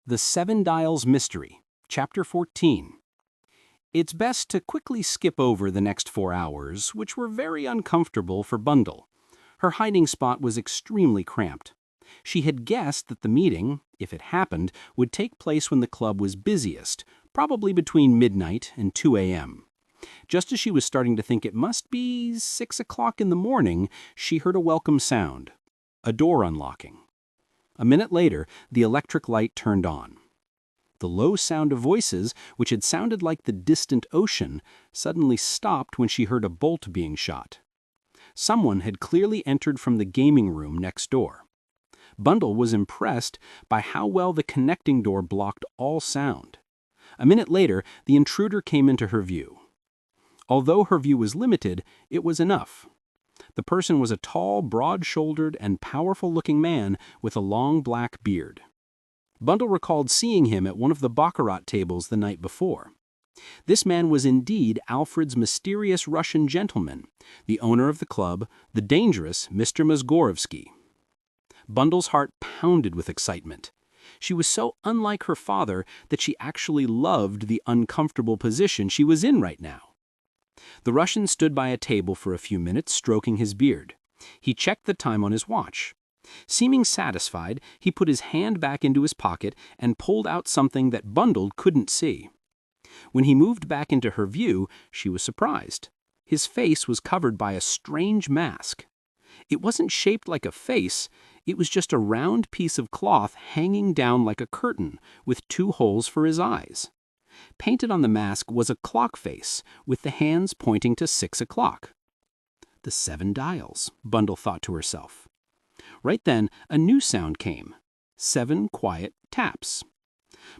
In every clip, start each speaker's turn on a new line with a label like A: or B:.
A: The Seven Dials Mystery, Chapter 14. It's best to quickly skip over the next 4 hours, which were very uncomfortable for Bundle. Her hiding spot was extremely cramped. She had guessed that the meeting, if it happened, would take place when the club was busiest, probably between midnight and 2 a.m. Just as she was starting to think it must be 6 o'clock in the morning, she heard a welcome sound, a door unlocking. A minute later, the electric light turned on. The low sound of voices, which had sounded like the distant ocean, suddenly stopped when she heard a bolt being shot. Someone had clearly entered from the gaming room next door. Bundle was impressed by how well the connecting door blocked all sound. A minute later, the intruder came into her view. Although her view was limited, it was enough. The person was a tall, broad-shouldered, and powerful-looking man with a long black beard. Bundle recalled seeing him at one of the baccarat tables the night before. This man was indeed Alfred's mysterious Russian gentleman, the owner of the club, the dangerous Mr. Mzgorovsky. Bundle's heart pounded with excitement. She was so unlike her father that she actually loved the uncomfortable position she was in right now. The Russian stood by a table for a few minutes, stroking his beard. He checked the time on his watch. Seeming satisfied, he put his hand back into his pocket and pulled out something that Bundle couldn't see. When he moved back into her view, she was surprised. His face was covered by a strange mask. It wasn't shaped like a face, it was just a round piece of cloth hanging down like a curtain, with 2 holes for his eyes. Painted on the mask was a clock face, with the hands pointing to 6 o'clock. The 7 dials, Bundle thought to herself. Right then, a new sound came. 7 quiet taps.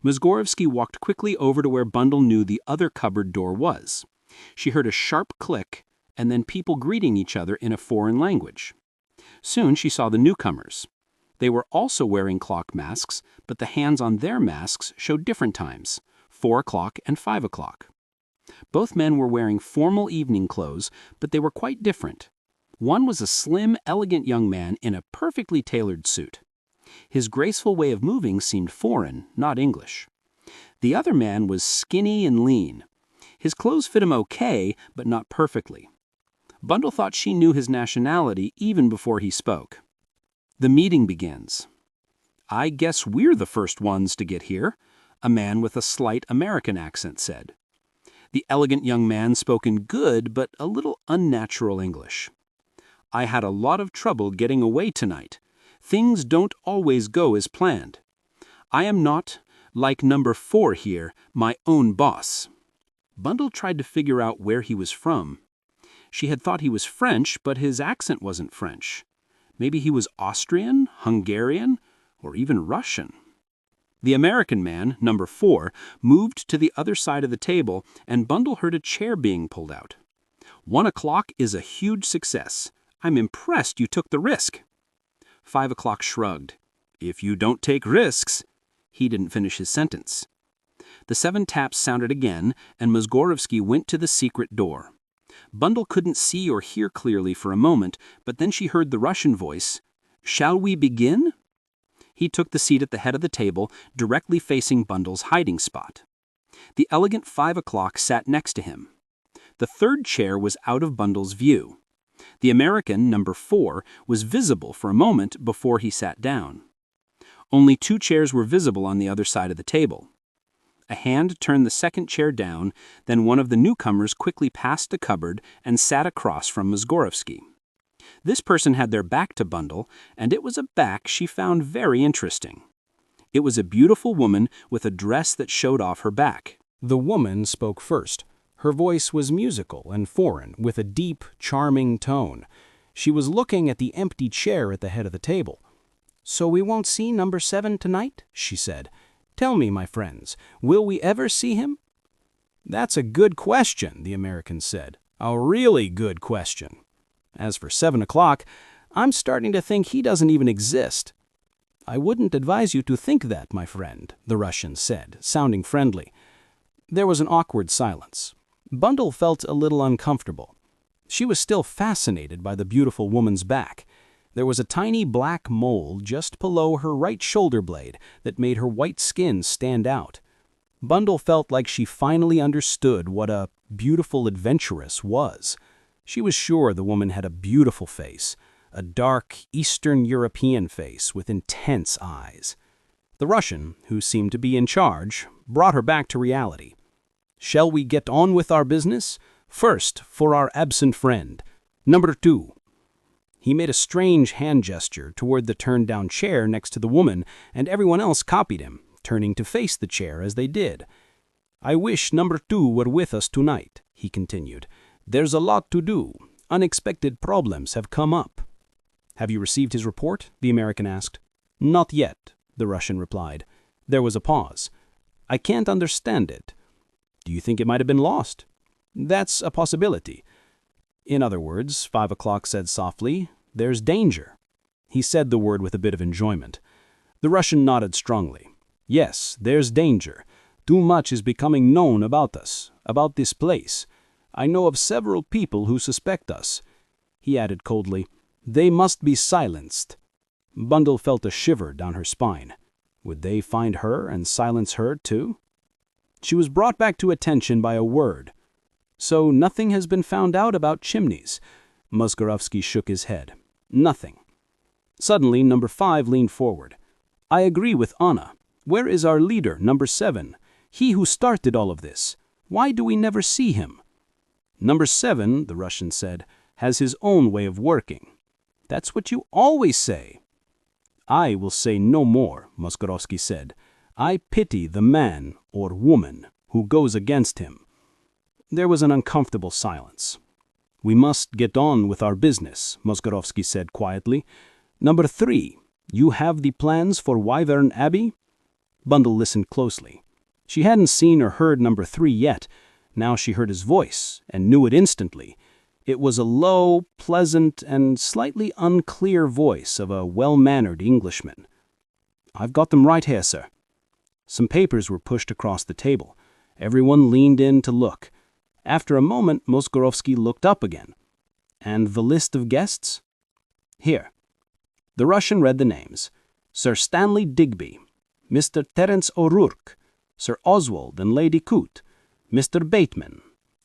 A: Mzgorovsky walked quickly over to where Bundle knew the other cupboard door was. She heard a sharp click, and then people greeting each other in a foreign language. Soon she saw the newcomers. They were also wearing clock masks, but the hands on their masks showed different times, 4 o'clock and 5 o'clock. Both men were wearing formal evening clothes, but they were quite different. One was a slim, elegant young man in a perfectly tailored suit. His graceful way of moving seemed foreign, not English. The other man was skinny and lean. His clothes fit him okay, but not perfectly. Bundle thought she knew his nationality even before he spoke. The meeting begins. "I guess we're the first ones to get here," a man with a slight American accent said. The elegant young man spoke in good but a little unnatural English. "I had a lot of trouble getting away tonight. Things don't always go as planned. I am not, like number 4 here, my own boss." Bundle tried to figure out where he was from. She had thought he was French, but his accent wasn't French. Maybe he was Austrian, Hungarian, or even Russian. The American man, number 4, moved to the other side of the table, and Bundle heard a chair being pulled out. 1 o'clock is a huge success. I'm impressed you took the risk." 5 o'clock shrugged. "If you don't take risks." He didn't finish his sentence. The 7 taps sounded again, and Mzgorovsky went to the secret door. Bundle couldn't see or hear clearly for a moment, but then she heard the Russian voice. "Shall we begin?" He took the seat at the head of the table, directly facing Bundle's hiding spot. The elegant 5 o'clock sat next to him. The 3rd chair was out of Bundle's view. The American, number 4, was visible for a moment before he sat down. Only 2 chairs were visible on the other side of the table. A hand turned the 2nd chair down, then one of the newcomers quickly passed the cupboard and sat across from Mzgorovsky. This person had their back to Bundle, and it was a back she found very interesting. It was a beautiful woman with a dress that showed off her back. The woman spoke first. Her voice was musical and foreign, with a deep, charming tone. She was looking at the empty chair at the head of the table. "So we won't see number 7 tonight?" she said. "Tell me, my friends, will we ever see him?" "That's a good question," the American said. "A really good question. As for 7 o'clock, I'm starting to think he doesn't even exist." "I wouldn't advise you to think that, my friend," the Russian said, sounding friendly. There was an awkward silence. Bundle felt a little uncomfortable. She was still fascinated by the beautiful woman's back. There was a tiny black mole just below her right shoulder blade that made her white skin stand out. Bundle felt like she finally understood what a beautiful adventuress was. She was sure the woman had a beautiful face, a dark Eastern European face with intense eyes. The Russian, who seemed to be in charge, brought her back to reality. "Shall we get on with our business? First, for our absent friend. Number 2. He made a strange hand gesture toward the turned-down chair next to the woman, and everyone else copied him, turning to face the chair as they did. "I wish number 2 were with us tonight," he continued. "There's a lot to do. Unexpected problems have come up." "Have you received his report?" the American asked. "Not yet," the Russian replied. There was a pause. "I can't understand it." "Do you think it might have been lost?" "That's a possibility." "In other words," 5 o'clock said softly, "there's danger." He said the word with a bit of enjoyment. The Russian nodded strongly. "Yes, there's danger. Too much is becoming known about us, about this place. I know of several people who suspect us." He added coldly, "They must be silenced." Bundle felt a shiver down her spine. Would they find her and silence her too? She was brought back to attention by a word. "So nothing has been found out about chimneys?" Moskarovsky shook his head. "Nothing." Suddenly, number 5 leaned forward. "I agree with Anna. Where is our leader, number 7? He who started all of this. Why do we never see him?" "Number 7, the Russian said, has his own way of working." "That's what you always say." "I will say no more," Moskarovsky said. "I pity the man, or woman, who goes against him." There was an uncomfortable silence. "We must get on with our business," Moskarovsky said quietly. "Number 3, you have the plans for Wyvern Abbey?" Bundle listened closely. She hadn't seen or heard number 3 yet. Now she heard his voice, and knew it instantly. It was a low, pleasant, and slightly unclear voice of a well-mannered Englishman. "I've got them right here, sir." Some papers were pushed across the table. Everyone leaned in to look. After a moment, Moskarovsky looked up again. "And the list of guests?" "Here." The Russian read the names. Sir Stanley Digby, Mr. Terence O'Rourke, Sir Oswald and Lady Coote, Mr. Bateman,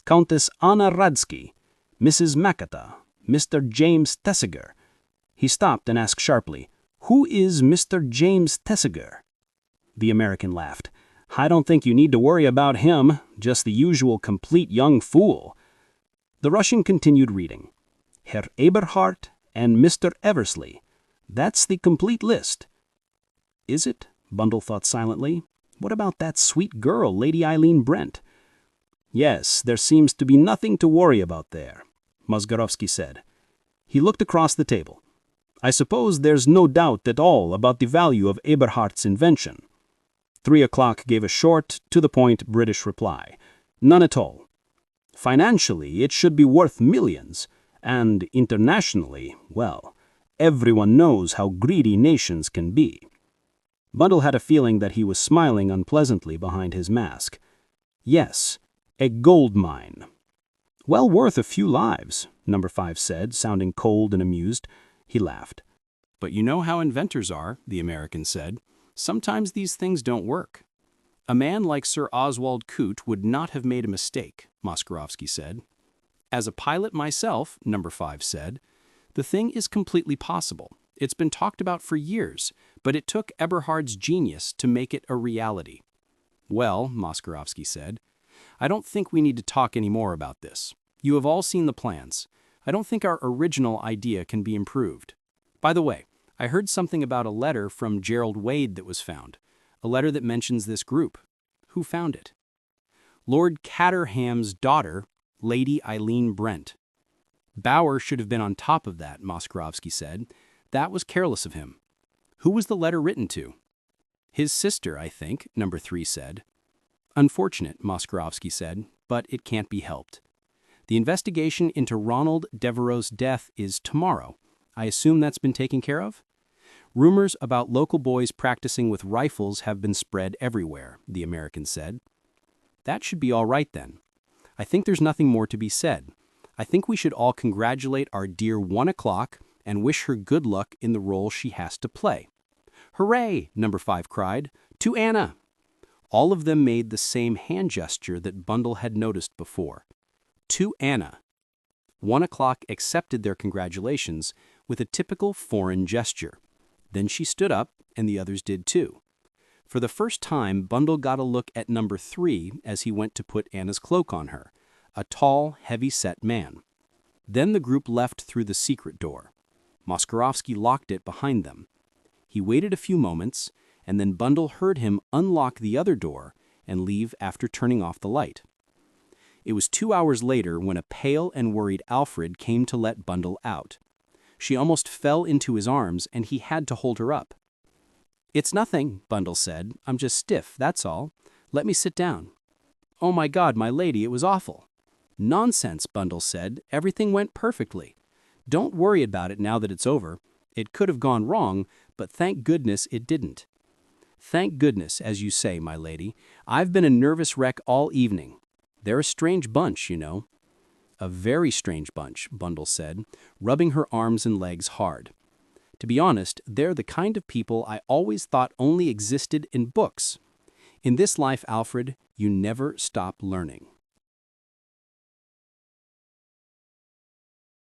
A: Countess Anna Radsky, Mrs. Makata, Mr. James Tessiger. He stopped and asked sharply, "Who is Mr. James Tessiger?" The American laughed. "I don't think you need to worry about him, just the usual complete young fool." The Russian continued reading. "Herr Eberhardt and Mr. Eversley. That's the complete list." "Is it?" Bundle thought silently. "What about that sweet girl, Lady Eileen Brent?" "Yes, there seems to be nothing to worry about there," Moskarovsky said. He looked across the table. "I suppose there's no doubt at all about the value of Eberhardt's invention." 3 o'clock gave a short, to-the-point British reply. "None at all. Financially, it should be worth millions, and internationally, well, everyone knows how greedy nations can be." Bundle had a feeling that he was smiling unpleasantly behind his mask. "Yes, a gold mine." "Well worth a few lives," number 5 said, sounding cold and amused. He laughed. "But you know how inventors are," the American said. "Sometimes these things don't work." "A man like Sir Oswald Coote would not have made a mistake," Moskarovsky said. "As a pilot myself," number 5 said, "the thing is completely possible. It's been talked about for years, but it took Eberhard's genius to make it a reality." "Well," Moskarovsky said, "I don't think we need to talk any more about this. You have all seen the plans. I don't think our original idea can be improved. By the way, I heard something about a letter from Gerald Wade that was found, a letter that mentions this group. Who found it?" "Lord Caterham's daughter, Lady Eileen Brent." "Bauer should have been on top of that," Moskarovsky said. "That was careless of him." "Who was the letter written to?" "His sister, I think," number 3 said. "Unfortunate," Moskarovsky said, "but it can't be helped. The investigation into Ronald Devereux's death is tomorrow. I assume that's been taken care of?" "Rumors about local boys practicing with rifles have been spread everywhere," the American said. "That should be all right then. I think there's nothing more to be said. I think we should all congratulate our dear 1 o'clock and wish her good luck in the role she has to play. "Hooray!" number 5 cried. "To Anna!" All of them made the same hand gesture that Bundle had noticed before. To Anna. 1 o'clock accepted their congratulations with a typical foreign gesture. Then she stood up, and the others did too. For the first time, Bundle got a look at number 3 as he went to put Anna's cloak on her, a tall, heavy-set man. Then the group left through the secret door. Moskarovsky locked it behind them. He waited a few moments, and then Bundle heard him unlock the other door and leave after turning off the light. It was 2 hours later when a pale and worried Alfred came to let Bundle out. She almost fell into his arms, and he had to hold her up. "It's nothing," Bundle said. "I'm just stiff, that's all. Let me sit down." "Oh my God, my lady, it was awful." "Nonsense," Bundle said. "Everything went perfectly. Don't worry about it now that it's over. It could have gone wrong, but thank goodness it didn't." "Thank goodness, as you say, my lady. I've been a nervous wreck all evening. They're a strange bunch, you know." "A very strange bunch," Bundle said, rubbing her arms and legs hard. "To be honest, they're the kind of people I always thought only existed in books. In this life, Alfred, you never stop learning."